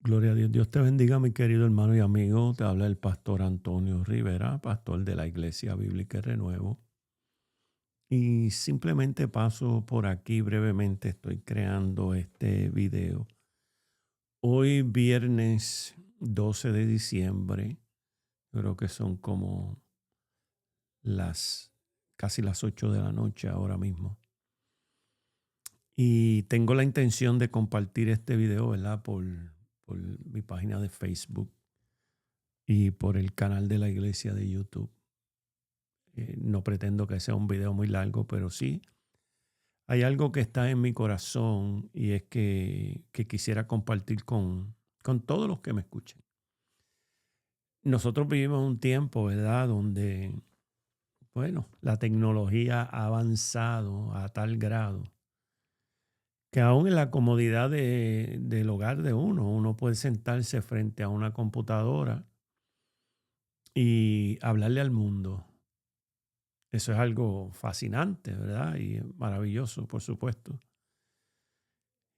Gloria a Dios. Dios te bendiga, mi querido hermano y amigo. Te habla el pastor Antonio Rivera, pastor de la Iglesia Bíblica El Renuevo. Y simplemente paso por aquí brevemente. Estoy creando este video. Hoy viernes 12 de diciembre, creo que son como las casi las 8 de la noche ahora mismo. Y tengo la intención de compartir este video, ¿verdad? Por mi página de Facebook y por el canal de la iglesia de YouTube. No pretendo que sea un video muy largo, pero sí hay algo que está en mi corazón y es que quisiera compartir con todos los que me escuchen. Nosotros vivimos un tiempo, ¿verdad?, donde, bueno, la tecnología ha avanzado a tal grado que aún en la comodidad del hogar de uno puede sentarse frente a una computadora y hablarle al mundo. Eso es algo fascinante, ¿verdad? Y maravilloso, por supuesto.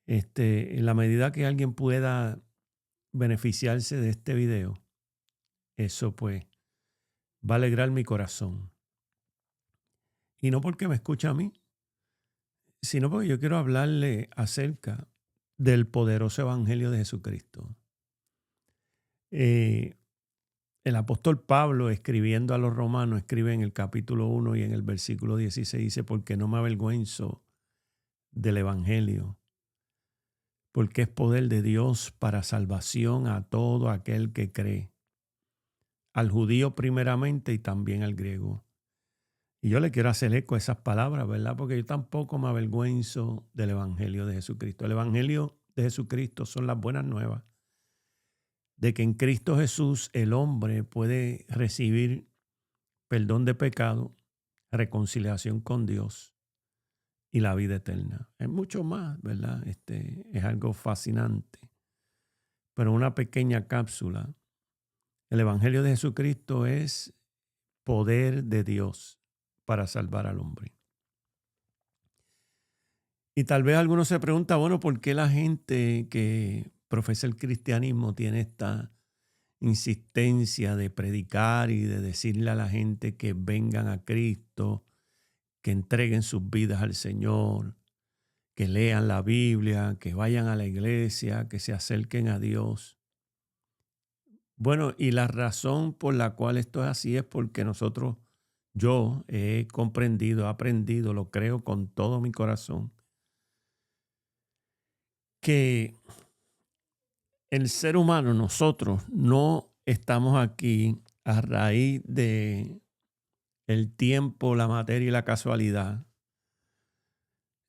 En la medida que alguien pueda beneficiarse de este video, eso pues va a alegrar mi corazón. Y no porque me escuche a mí, sino porque yo quiero hablarle acerca del poderoso evangelio de Jesucristo. Eh, el apóstol Pablo, escribiendo a los romanos, escribe en el capítulo 1 y en el versículo 16, dice: porque no me avergüenzo del evangelio, porque es poder de Dios para salvación a todo aquel que cree, al judío primeramente y también al griego. Y yo le quiero hacer eco a esas palabras, ¿verdad? Porque yo tampoco me avergüenzo del evangelio de Jesucristo. El evangelio de Jesucristo son las buenas nuevas de que en Cristo Jesús el hombre puede recibir perdón de pecado, reconciliación con Dios y la vida eterna. Es mucho más, ¿verdad? Es algo fascinante. Pero una pequeña cápsula. El evangelio de Jesucristo es poder de Dios para salvar al hombre. Y tal vez alguno se pregunta, bueno, ¿por qué la gente que profesa el cristianismo tiene esta insistencia de predicar y de decirle a la gente que vengan a Cristo, que entreguen sus vidas al Señor, que lean la Biblia, que vayan a la iglesia, que se acerquen a Dios? Bueno, y la razón por la cual esto es así es porque yo he comprendido, he aprendido, lo creo con todo mi corazón, que el ser humano, nosotros, no estamos aquí a raíz de el tiempo, la materia y la casualidad,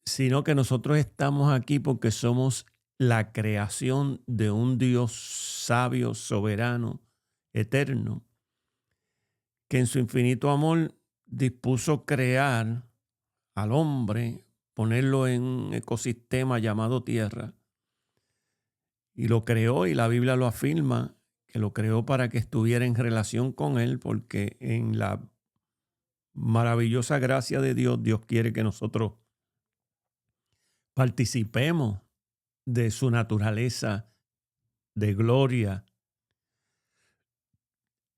sino que nosotros estamos aquí porque somos la creación de un Dios sabio, soberano, eterno, que en su infinito amor dispuso crear al hombre, ponerlo en un ecosistema llamado tierra, y lo creó, y la Biblia lo afirma, que lo creó para que estuviera en relación con él, porque en la maravillosa gracia de Dios, Dios quiere que nosotros participemos de su naturaleza de gloria.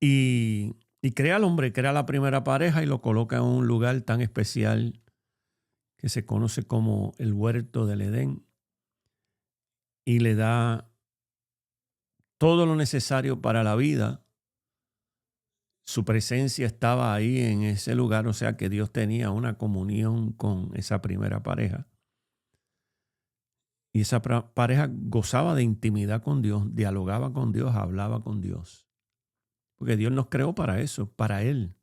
Y crea al hombre, crea la primera pareja y lo coloca en un lugar tan especial que se conoce como el huerto del Edén, y le da todo lo necesario para la vida. Su presencia estaba ahí en ese lugar, o sea que Dios tenía una comunión con esa primera pareja. Y esa pareja gozaba de intimidad con Dios, dialogaba con Dios, hablaba con Dios. Porque Dios nos creó para eso, para Él.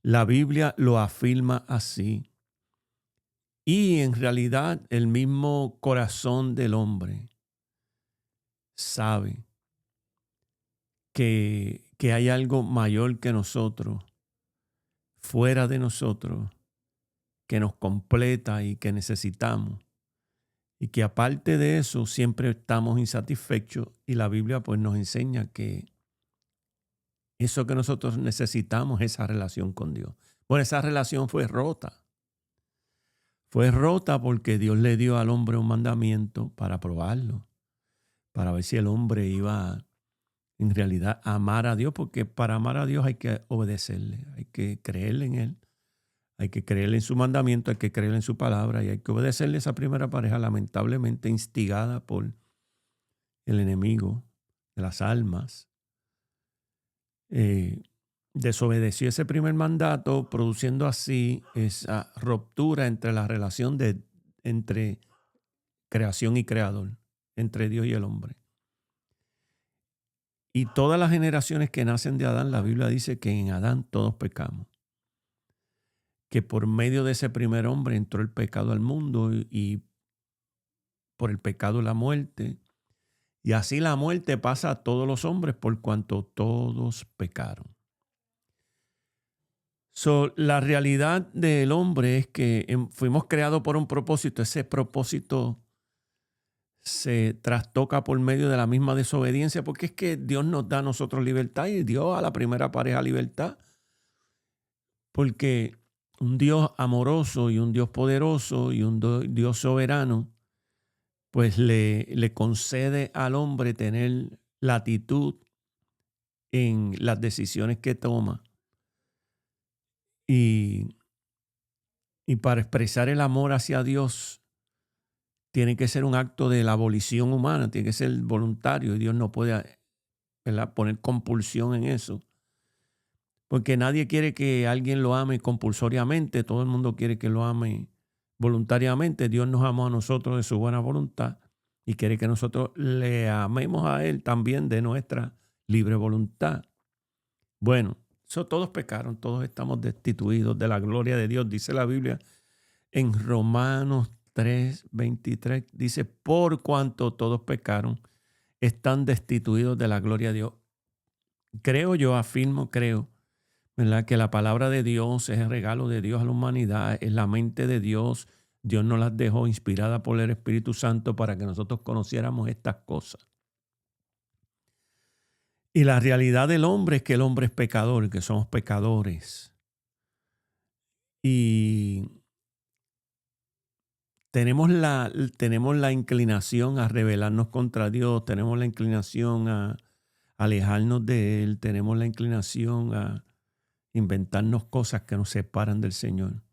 La Biblia lo afirma así. Y en realidad el mismo corazón del hombre sabe que hay algo mayor que nosotros, fuera de nosotros, que nos completa y que necesitamos. Y que aparte de eso siempre estamos insatisfechos, y la Biblia pues nos enseña que eso que nosotros necesitamos es esa relación con Dios. Bueno, esa relación fue rota. Fue rota porque Dios le dio al hombre un mandamiento para probarlo, para ver si el hombre iba en realidad a amar a Dios, porque para amar a Dios hay que obedecerle, hay que creerle en Él, hay que creerle en su mandamiento, hay que creerle en su palabra y hay que obedecerle a esa primera pareja, lamentablemente instigada por el enemigo de las almas. Desobedeció ese primer mandato, produciendo así esa ruptura entre la relación entre creación y creador, entre Dios y el hombre. Y todas las generaciones que nacen de Adán, la Biblia dice que en Adán todos pecamos. Que por medio de ese primer hombre entró el pecado al mundo y por el pecado la muerte. Y así la muerte pasa a todos los hombres por cuanto todos pecaron. La realidad del hombre es que fuimos creados por un propósito. Ese propósito se trastoca por medio de la misma desobediencia, porque es que Dios nos da a nosotros libertad y dio a la primera pareja libertad. Porque un Dios amoroso y un Dios poderoso y un Dios soberano, pues le concede al hombre tener latitud en las decisiones que toma. Y para expresar el amor hacia Dios tiene que ser un acto de la abolición humana, tiene que ser voluntario y Dios no puede, ¿verdad?, poner compulsión en eso. Porque nadie quiere que alguien lo ame compulsoriamente, todo el mundo quiere que lo ame voluntariamente. Dios nos amó a nosotros de su buena voluntad y quiere que nosotros le amemos a Él también de nuestra libre voluntad. Bueno, todos pecaron, todos estamos destituidos de la gloria de Dios, dice la Biblia en Romanos 3:23, dice, por cuanto todos pecaron, están destituidos de la gloria de Dios. Creo, ¿verdad?, que la palabra de Dios es el regalo de Dios a la humanidad, es la mente de Dios. Dios nos las dejó inspirada por el Espíritu Santo para que nosotros conociéramos estas cosas. Y la realidad del hombre es que el hombre es pecador, que somos pecadores. Y tenemos la inclinación a rebelarnos contra Dios, tenemos la inclinación a alejarnos de Él, tenemos la inclinación a inventarnos cosas que nos separan del Señor.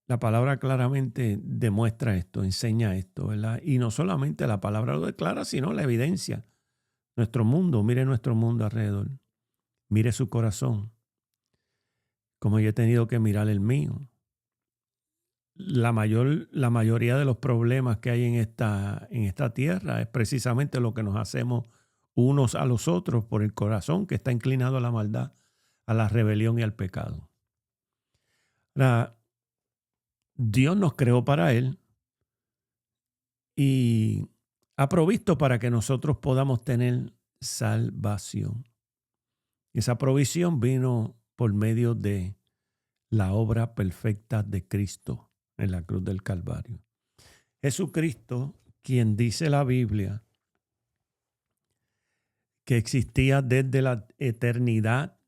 La palabra claramente demuestra esto, enseña esto, ¿verdad? Y no solamente la palabra lo declara, sino la evidencia. Nuestro mundo, mire nuestro mundo alrededor. Mire su corazón, como yo he tenido que mirar el mío. La mayoría de los problemas que hay en esta tierra es precisamente lo que nos hacemos unos a los otros por el corazón que está inclinado a la maldad, a la rebelión y al pecado. Dios nos creó para Él y ha provisto para que nosotros podamos tener salvación. Esa provisión vino por medio de la obra perfecta de Cristo en la cruz del Calvario. Jesucristo, quien dice la Biblia que existía desde la eternidad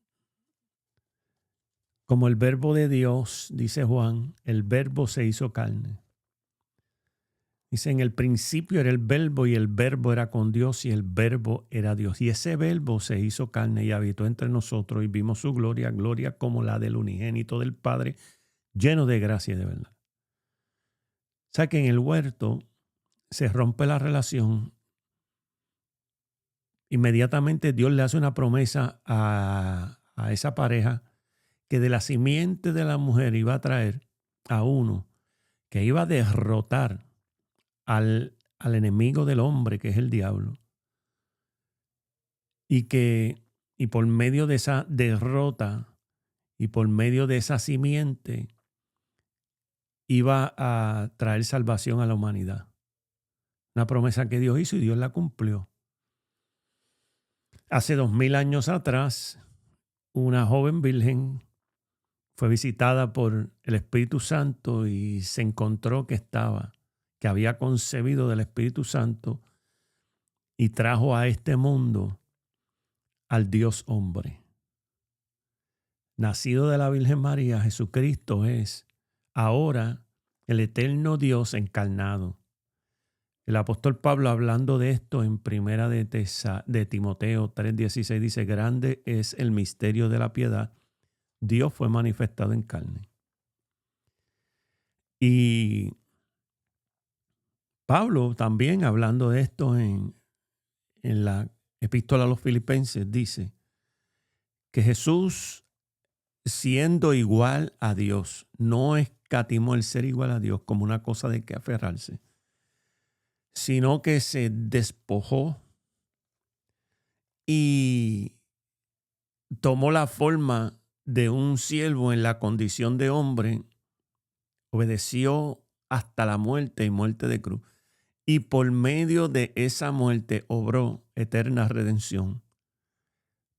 como el verbo de Dios, dice Juan, el verbo se hizo carne. Dice, en el principio era el verbo y el verbo era con Dios y el verbo era Dios. Y ese verbo se hizo carne y habitó entre nosotros y vimos su gloria, gloria como la del unigénito del Padre, lleno de gracia y de verdad. O sea que en el huerto se rompe la relación. Inmediatamente Dios le hace una promesa a esa pareja que de la simiente de la mujer iba a traer a uno que iba a derrotar al enemigo del hombre, que es el diablo. Y por medio de esa derrota y por medio de esa simiente iba a traer salvación a la humanidad. Una promesa que Dios hizo y Dios la cumplió. Hace 2000 años atrás, una joven virgen fue visitada por el Espíritu Santo y se encontró que había concebido del Espíritu Santo y trajo a este mundo al Dios hombre. Nacido de la Virgen María, Jesucristo es ahora el eterno Dios encarnado. El apóstol Pablo, hablando de esto en primera de Timoteo 3:16, dice: grande es el misterio de la piedad. Dios fue manifestado en carne. Y Pablo también, hablando de esto en la epístola a los Filipenses, dice que Jesús, siendo igual a Dios, no escatimó el ser igual a Dios como una cosa de que aferrarse, sino que se despojó y tomó la forma de un siervo en la condición de hombre, obedeció hasta la muerte y muerte de cruz. Y por medio de esa muerte obró eterna redención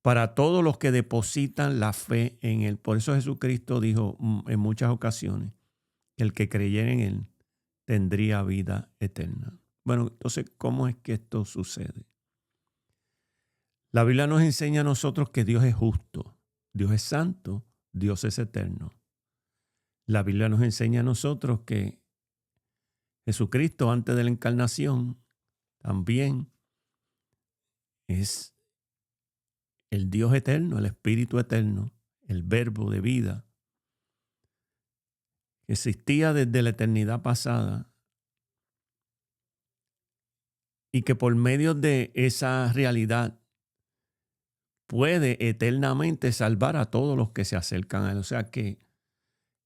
para todos los que depositan la fe en él. Por eso Jesucristo dijo en muchas ocasiones que el que creyera en él tendría vida eterna. Bueno, entonces, ¿cómo es que esto sucede? La Biblia nos enseña a nosotros que Dios es justo, Dios es santo, Dios es eterno. La Biblia nos enseña a nosotros que Jesucristo, antes de la encarnación, también es el Dios eterno, el Espíritu eterno, el Verbo de vida, que existía desde la eternidad pasada y que por medio de esa realidad puede eternamente salvar a todos los que se acercan a él. O sea que,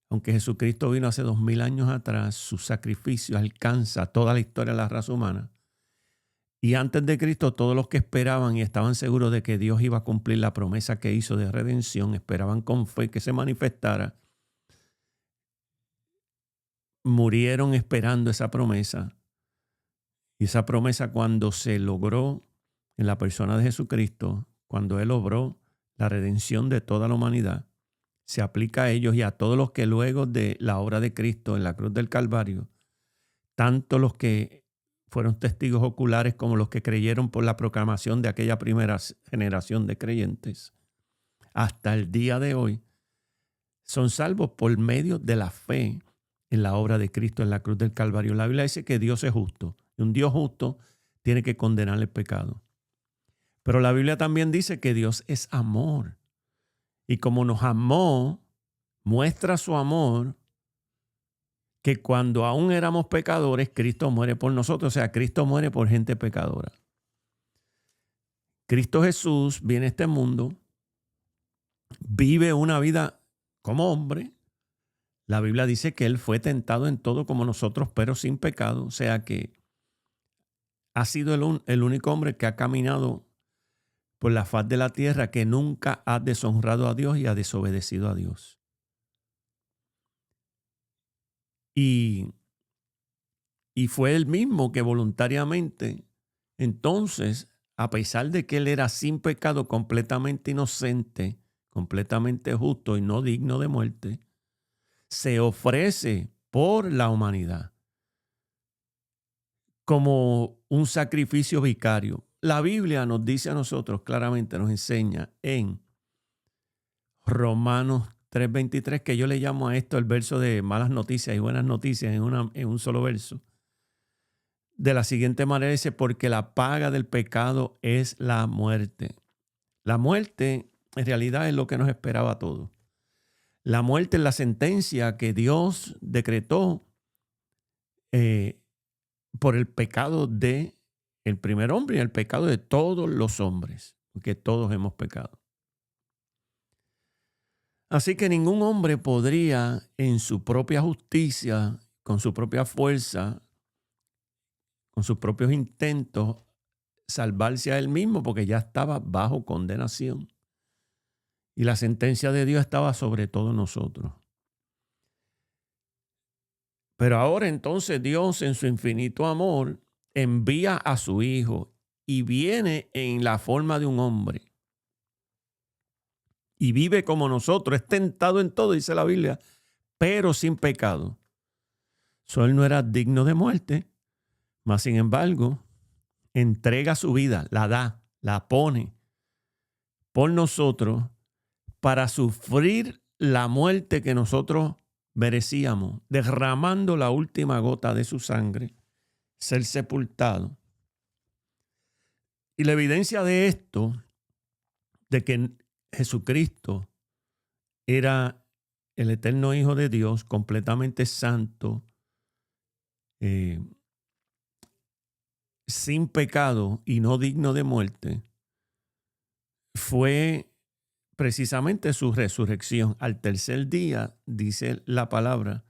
aunque Jesucristo vino hace 2000 años atrás, su sacrificio alcanza toda la historia de la raza humana. Y antes de Cristo, todos los que esperaban y estaban seguros de que Dios iba a cumplir la promesa que hizo de redención, esperaban con fe que se manifestara, murieron esperando esa promesa. Y esa promesa, cuando se logró en la persona de Jesucristo, cuando Él obró la redención de toda la humanidad, se aplica a ellos y a todos los que luego de la obra de Cristo en la cruz del Calvario, tanto los que fueron testigos oculares como los que creyeron por la proclamación de aquella primera generación de creyentes, hasta el día de hoy, son salvos por medio de la fe en la obra de Cristo en la cruz del Calvario. La Biblia dice que Dios es justo. Y un Dios justo tiene que condenar el pecado. Pero la Biblia también dice que Dios es amor. Y como nos amó, muestra su amor, que cuando aún éramos pecadores, Cristo muere por nosotros. O sea, Cristo muere por gente pecadora. Cristo Jesús viene a este mundo, vive una vida como hombre. La Biblia dice que Él fue tentado en todo como nosotros, pero sin pecado. O sea que ha sido el único hombre que ha caminado por la faz de la tierra que nunca ha deshonrado a Dios y ha desobedecido a Dios. Y fue él mismo que voluntariamente, entonces, a pesar de que él era sin pecado, completamente inocente, completamente justo y no digno de muerte, se ofrece por la humanidad como un sacrificio vicario. La Biblia nos dice a nosotros claramente, nos enseña en Romanos 3:23, que yo le llamo a esto el verso de malas noticias y buenas noticias en un solo verso. De la siguiente manera dice: porque la paga del pecado es la muerte. La muerte en realidad es lo que nos esperaba a todos. La muerte es la sentencia que Dios decretó por el pecado del primer hombre y el pecado de todos los hombres, porque todos hemos pecado. Así que ningún hombre podría en su propia justicia, con su propia fuerza, con sus propios intentos, salvarse a él mismo, porque ya estaba bajo condenación. Y la sentencia de Dios estaba sobre todos nosotros. Pero ahora entonces Dios, en su infinito amor, envía a su Hijo y viene en la forma de un hombre. Y vive como nosotros, es tentado en todo, dice la Biblia, pero sin pecado. Él no era digno de muerte, mas sin embargo, entrega su vida, la da, la pone por nosotros para sufrir la muerte que nosotros merecíamos, derramando la última gota de su sangre, ser sepultado. Y la evidencia de esto, de que Jesucristo era el eterno Hijo de Dios, completamente santo, sin pecado y no digno de muerte, fue precisamente su resurrección. Al tercer día, dice la palabra,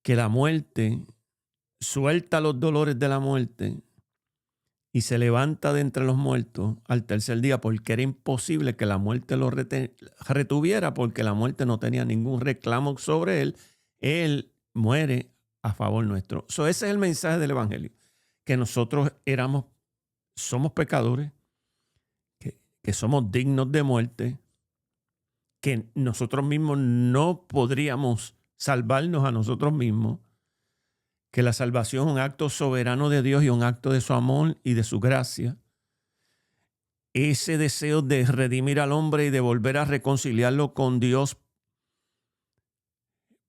que la muerte suelta los dolores de la muerte y se levanta de entre los muertos al tercer día, porque era imposible que la muerte lo retuviera, porque la muerte no tenía ningún reclamo sobre él. Él muere a favor nuestro. Ese es el mensaje del Evangelio, que nosotros somos pecadores, que somos dignos de muerte, que nosotros mismos no podríamos salvarnos a nosotros mismos, que la salvación es un acto soberano de Dios y un acto de su amor y de su gracia. Ese deseo de redimir al hombre y de volver a reconciliarlo con Dios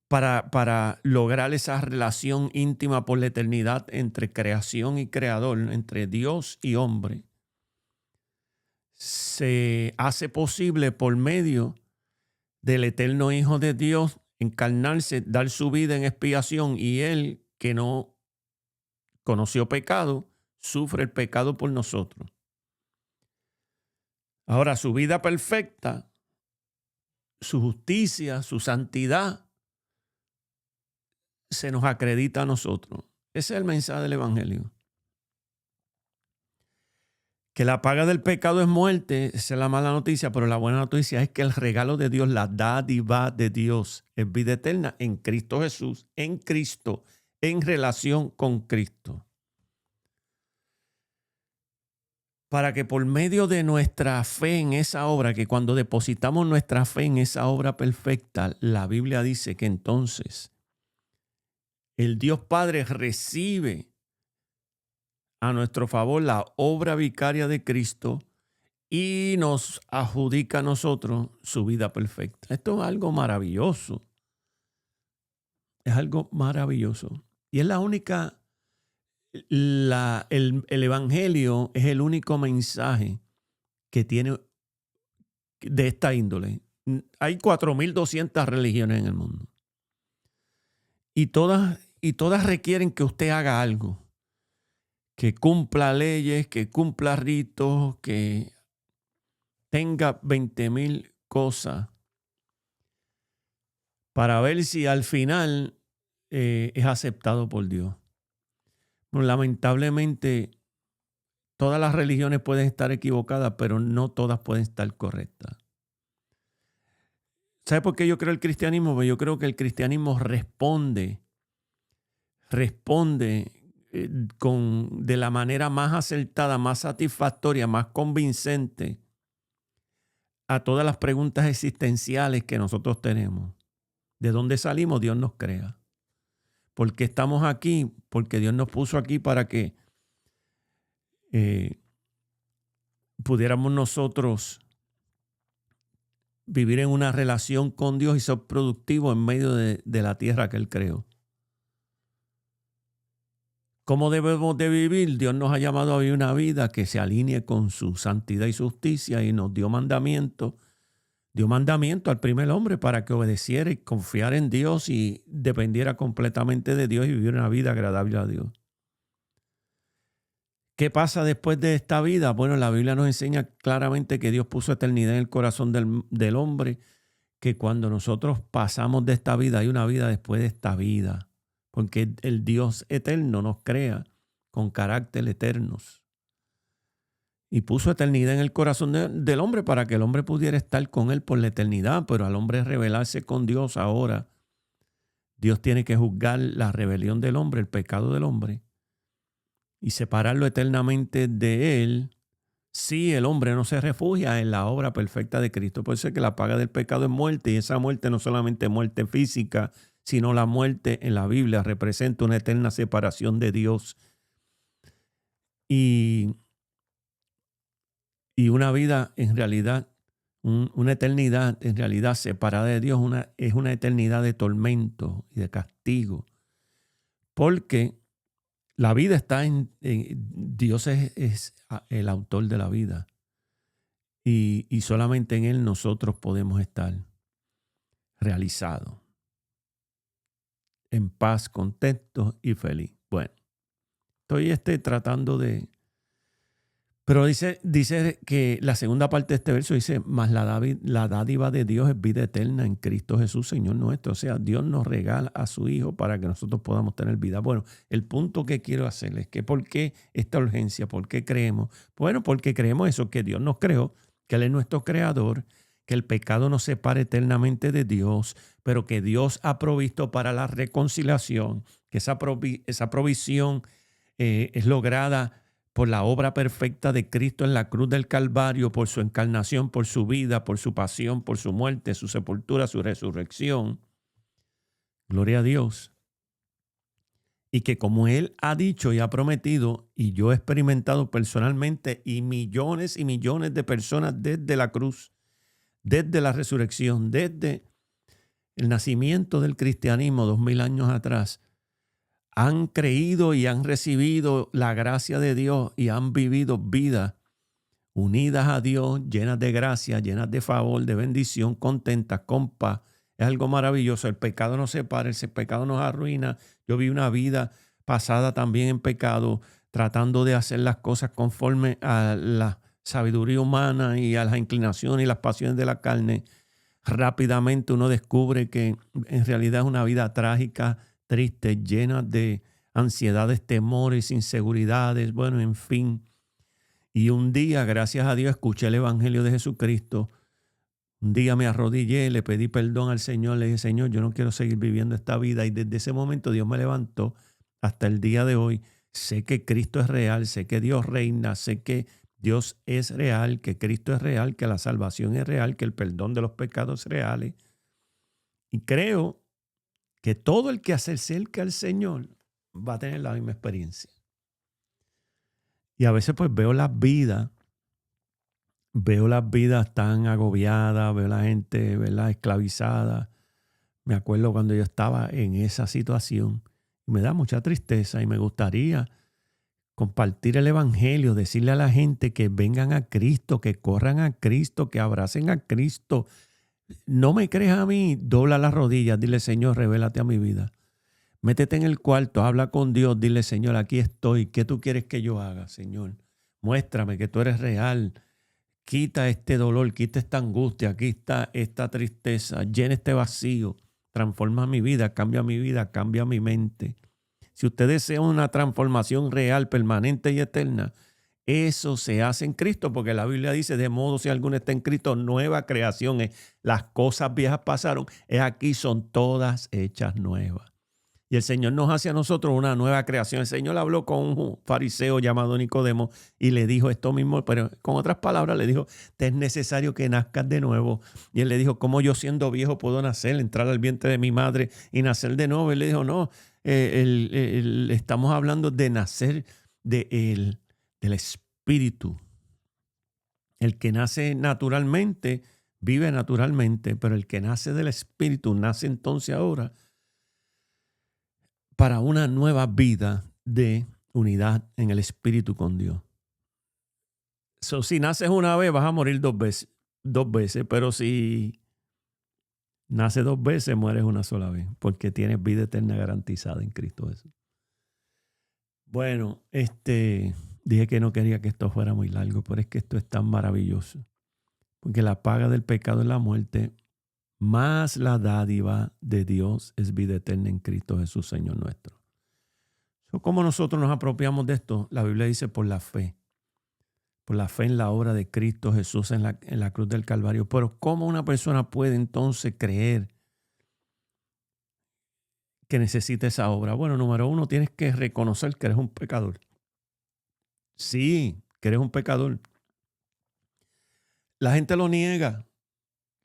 para lograr esa relación íntima por la eternidad entre creación y creador, entre Dios y hombre, se hace posible por medio del eterno Hijo de Dios encarnarse, dar su vida en expiación, y Él, que no conoció pecado, sufre el pecado por nosotros. Ahora, su vida perfecta, su justicia, su santidad, se nos acredita a nosotros. Ese es el mensaje del Evangelio. Que la paga del pecado es muerte, esa es la mala noticia, pero la buena noticia es que el regalo de Dios, la dádiva de Dios, es vida eterna en Cristo Jesús, en Cristo, en relación con Cristo. Para que por medio de nuestra fe en esa obra, que cuando depositamos nuestra fe en esa obra perfecta, la Biblia dice que entonces el Dios Padre recibe a nuestro favor la obra vicaria de Cristo y nos adjudica a nosotros su vida perfecta. Esto es algo maravilloso. Es algo maravilloso. Y es la única, el Evangelio es el único mensaje que tiene de esta índole. Hay 4.200 religiones en el mundo. Y todas requieren que usted haga algo. Que cumpla leyes, que cumpla ritos, que tenga 20,000 cosas para ver si al final es aceptado por Dios. Bueno, lamentablemente, todas las religiones pueden estar equivocadas, pero no todas pueden estar correctas. ¿Sabe por qué yo creo el cristianismo? Porque yo creo que el cristianismo responde de la manera más acertada, más satisfactoria, más convincente a todas las preguntas existenciales que nosotros tenemos. ¿De dónde salimos? Dios nos crea. ¿Por qué estamos aquí? Porque Dios nos puso aquí para que pudiéramos nosotros vivir en una relación con Dios y ser productivos en medio de la tierra que Él creó. ¿Cómo debemos de vivir? Dios nos ha llamado a vivir una vida que se alinee con su santidad y su justicia, y nos dio mandamiento al primer hombre para que obedeciera y confiara en Dios y dependiera completamente de Dios y viviera una vida agradable a Dios. ¿Qué pasa después de esta vida? Bueno, la Biblia nos enseña claramente que Dios puso eternidad en el corazón del hombre, que cuando nosotros pasamos de esta vida hay una vida después de esta vida, porque el Dios eterno nos crea con carácter eternos. Y puso eternidad en el corazón del hombre para que el hombre pudiera estar con Él por la eternidad, pero al hombre rebelarse con Dios ahora, Dios tiene que juzgar la rebelión del hombre, el pecado del hombre, y separarlo eternamente de Él si el hombre no se refugia en la obra perfecta de Cristo. Por eso es que la paga del pecado es muerte, y esa muerte no solamente muerte física, sino la muerte en la Biblia representa una eterna separación de Dios y una vida en realidad, una eternidad en realidad separada de Dios, es una eternidad de tormento y de castigo, porque La vida está Dios es el autor de la vida. Y solamente en Él nosotros podemos estar realizados, en paz, contentos y feliz. Bueno, estoy tratando de... Pero dice que la segunda parte de este verso dice, mas la dádiva de Dios es vida eterna en Cristo Jesús, Señor nuestro. O sea, Dios nos regala a su Hijo para que nosotros podamos tener vida. Bueno, el punto que quiero hacer es que ¿por qué esta urgencia? ¿Por qué creemos? Bueno, porque creemos eso, que Dios nos creó, que Él es nuestro creador, que el pecado nos separa eternamente de Dios, pero que Dios ha provisto para la reconciliación, que esa provisión es lograda por la obra perfecta de Cristo en la cruz del Calvario, por su encarnación, por su vida, por su pasión, por su muerte, su sepultura, su resurrección. Gloria a Dios. Y que como Él ha dicho y ha prometido, y yo he experimentado personalmente, y millones de personas desde la cruz, desde la resurrección, desde el nacimiento del cristianismo 2000 años atrás, han creído y han recibido la gracia de Dios y han vivido vidas unidas a Dios, llenas de gracia, llenas de favor, de bendición, contentas, con paz. Es algo maravilloso. El pecado nos separa, el pecado nos arruina. Yo vi una vida pasada también en pecado, tratando de hacer las cosas conforme a la sabiduría humana y a las inclinaciones y las pasiones de la carne. Rápidamente uno descubre que en realidad es una vida trágica, triste, llena de ansiedades, temores, inseguridades, bueno, en fin. Y un día, gracias a Dios, escuché el Evangelio de Jesucristo. Un día me arrodillé, le pedí perdón al Señor, le dije, Señor, yo no quiero seguir viviendo esta vida. Y desde ese momento Dios me levantó hasta el día de hoy. Sé que Cristo es real, sé que Dios reina, sé que Dios es real, que Cristo es real, que la salvación es real, que el perdón de los pecados es real. Y creo que todo el que se acerca al Señor va a tener la misma experiencia. Y a veces pues veo las vidas tan agobiadas, veo la gente, ¿verdad?, esclavizada. Me acuerdo cuando yo estaba en esa situación y me da mucha tristeza y me gustaría compartir el evangelio, decirle a la gente que vengan a Cristo, que corran a Cristo, que abracen a Cristo. No me creas a mí, dobla las rodillas, dile, Señor, revélate a mi vida. Métete en el cuarto, habla con Dios, dile, Señor, aquí estoy. ¿Qué tú quieres que yo haga, Señor? Muéstrame que tú eres real. Quita este dolor, quita esta angustia, quita esta tristeza, llena este vacío. Transforma mi vida, cambia mi mente. Si usted desea una transformación real, permanente y eterna, eso se hace en Cristo, porque la Biblia dice, de modo si alguno está en Cristo, nueva creación es. Las cosas viejas pasaron, es aquí, son todas hechas nuevas. Y el Señor nos hace a nosotros una nueva creación. El Señor habló con un fariseo llamado Nicodemo y le dijo esto mismo, pero con otras palabras le dijo, te es necesario que nazcas de nuevo. Y él le dijo, ¿cómo yo siendo viejo puedo nacer, entrar al vientre de mi madre y nacer de nuevo? Él le dijo, no, estamos hablando de nacer del Espíritu. El que nace naturalmente, vive naturalmente, pero el que nace del Espíritu nace entonces ahora para una nueva vida de unidad en el Espíritu con Dios. Si naces una vez, vas a morir dos veces, pero si naces dos veces, mueres una sola vez, porque tienes vida eterna garantizada en Cristo Jesús. Bueno, dije que no quería que esto fuera muy largo, pero es que esto es tan maravilloso, porque la paga del pecado es la muerte, más la dádiva de Dios es vida eterna en Cristo Jesús, Señor nuestro. ¿Cómo nosotros nos apropiamos de esto? La Biblia dice por la fe en la obra de Cristo Jesús en la cruz del Calvario. Pero ¿cómo una persona puede entonces creer que necesita esa obra? Bueno, número uno, tienes que reconocer que eres un pecador. Sí, que eres un pecador. La gente lo niega,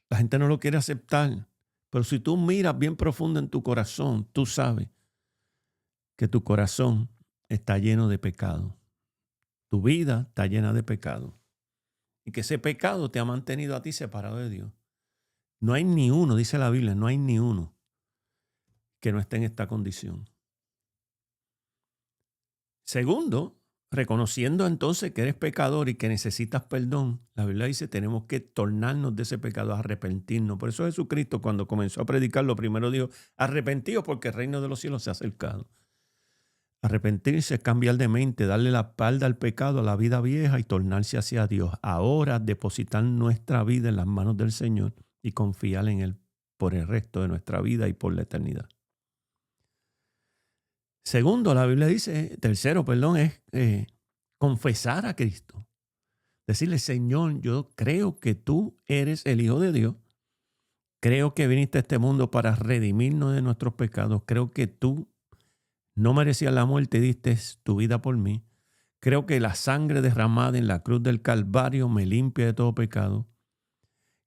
la gente no lo quiere aceptar. Pero si tú miras bien profundo en tu corazón, tú sabes que tu corazón está lleno de pecado. Tu vida está llena de pecado. Y que ese pecado te ha mantenido a ti separado de Dios. No hay ni uno, dice la Biblia, no hay ni uno que no esté en esta condición. Segundo, reconociendo entonces que eres pecador y que necesitas perdón, la Biblia dice tenemos que tornarnos de ese pecado, arrepentirnos. Por eso Jesucristo cuando comenzó a predicar lo primero dijo, arrepentidos porque el reino de los cielos se ha acercado. Arrepentirse es cambiar de mente, darle la espalda al pecado, a la vida vieja y tornarse hacia Dios. Ahora depositar nuestra vida en las manos del Señor y confiar en Él por el resto de nuestra vida y por la eternidad. Segundo, la Biblia dice, tercero, perdón, es confesar a Cristo. Decirle, Señor, yo creo que tú eres el Hijo de Dios. Creo que viniste a este mundo para redimirnos de nuestros pecados. Creo que tú no merecías la muerte y diste tu vida por mí. Creo que la sangre derramada en la cruz del Calvario me limpia de todo pecado.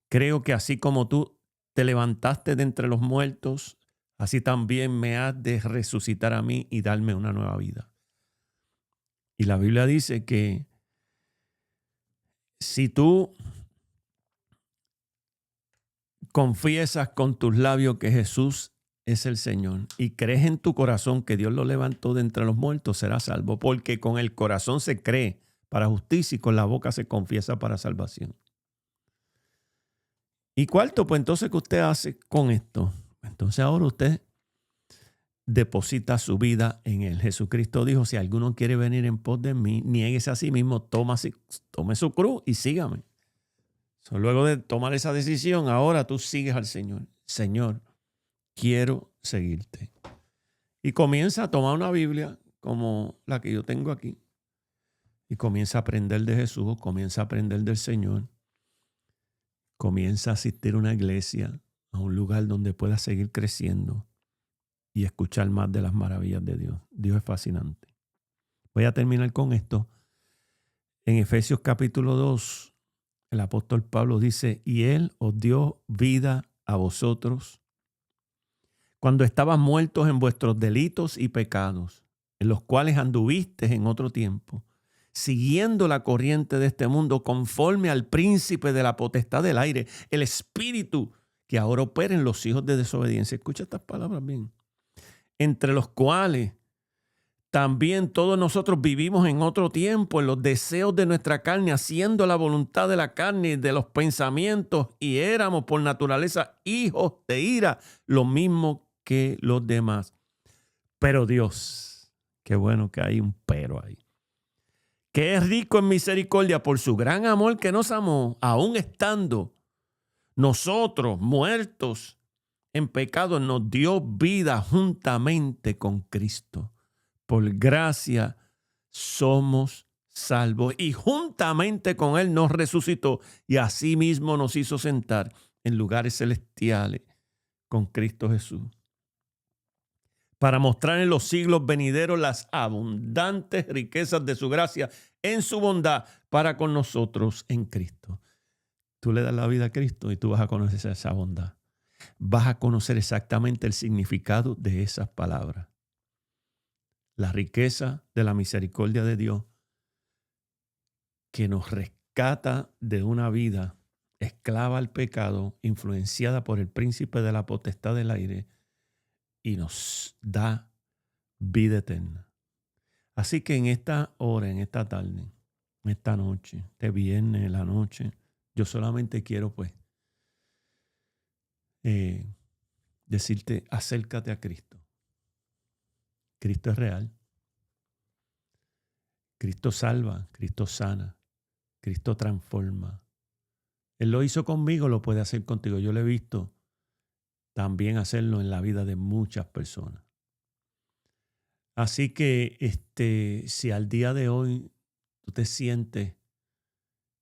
Creo que así como tú te levantaste de entre los muertos, así también me has de resucitar a mí y darme una nueva vida. Y la Biblia dice que si tú confiesas con tus labios que Jesús es el Señor y crees en tu corazón que Dios lo levantó de entre los muertos, serás salvo, porque con el corazón se cree para justicia y con la boca se confiesa para salvación. Y cuarto, pues entonces, ¿qué usted hace con esto? Entonces ahora usted deposita su vida en Él. Jesucristo dijo, si alguno quiere venir en pos de mí, niéguese a sí mismo, tome su cruz y sígame. Luego de tomar esa decisión, ahora tú sigues al Señor. Señor, quiero seguirte. Y comienza a tomar una Biblia como la que yo tengo aquí. Y comienza a aprender de Jesús, comienza a aprender del Señor. Comienza a asistir a una iglesia, a un lugar donde pueda seguir creciendo y escuchar más de las maravillas de Dios. Dios es fascinante. Voy a terminar con esto. En Efesios capítulo 2, el apóstol Pablo dice, y Él os dio vida a vosotros cuando estaban muertos en vuestros delitos y pecados, en los cuales anduvisteis en otro tiempo, siguiendo la corriente de este mundo, conforme al príncipe de la potestad del aire, el espíritu que ahora opera en los hijos de desobediencia. Escucha estas palabras bien. Entre los cuales también todos nosotros vivimos en otro tiempo, en los deseos de nuestra carne, haciendo la voluntad de la carne y de los pensamientos, y éramos por naturaleza hijos de ira, lo mismo que los demás. Pero Dios, qué bueno que hay un pero ahí, que es rico en misericordia por su gran amor que nos amó, aun estando nosotros muertos en pecado, nos dio vida juntamente con Cristo. Por gracia somos salvos y juntamente con Él nos resucitó y asimismo nos hizo sentar en lugares celestiales con Cristo Jesús, para mostrar en los siglos venideros las abundantes riquezas de su gracia en su bondad para con nosotros en Cristo. Tú le das la vida a Cristo y tú vas a conocer esa bondad. Vas a conocer exactamente el significado de esas palabras. La riqueza de la misericordia de Dios que nos rescata de una vida esclava al pecado, influenciada por el príncipe de la potestad del aire, y nos da vida eterna. Así que en esta hora, en esta tarde, en esta noche, este viernes en la noche, yo solamente quiero pues decirte, acércate a Cristo. Cristo es real. Cristo salva, Cristo sana, Cristo transforma. Él lo hizo conmigo, lo puede hacer contigo. Yo lo he visto también hacerlo en la vida de muchas personas. Así que si al día de hoy tú te sientes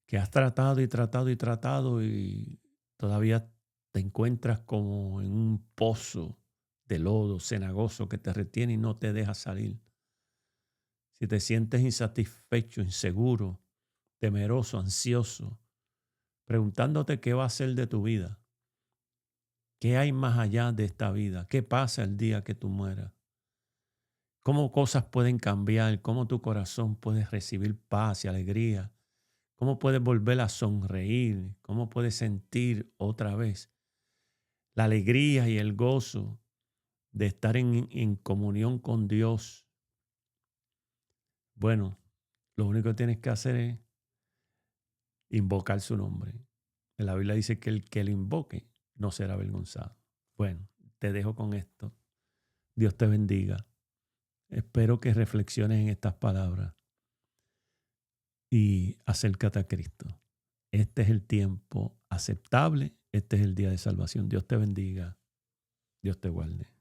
que has tratado y tratado y tratado y todavía te encuentras como en un pozo de lodo cenagoso que te retiene y no te deja salir. Si te sientes insatisfecho, inseguro, temeroso, ansioso, preguntándote qué va a ser de tu vida, qué hay más allá de esta vida, qué pasa el día que tú mueras, cómo cosas pueden cambiar, cómo tu corazón puede recibir paz y alegría, cómo puedes volver a sonreír, cómo puedes sentir otra vez la alegría y el gozo de estar en comunión con Dios. Bueno, lo único que tienes que hacer es invocar su nombre. En la Biblia dice que el que lo invoque no será avergonzado. Bueno, te dejo con esto. Dios te bendiga. Espero que reflexiones en estas palabras y acércate a Cristo. Este es el tiempo aceptable. Este es el día de salvación. Dios te bendiga. Dios te guarde.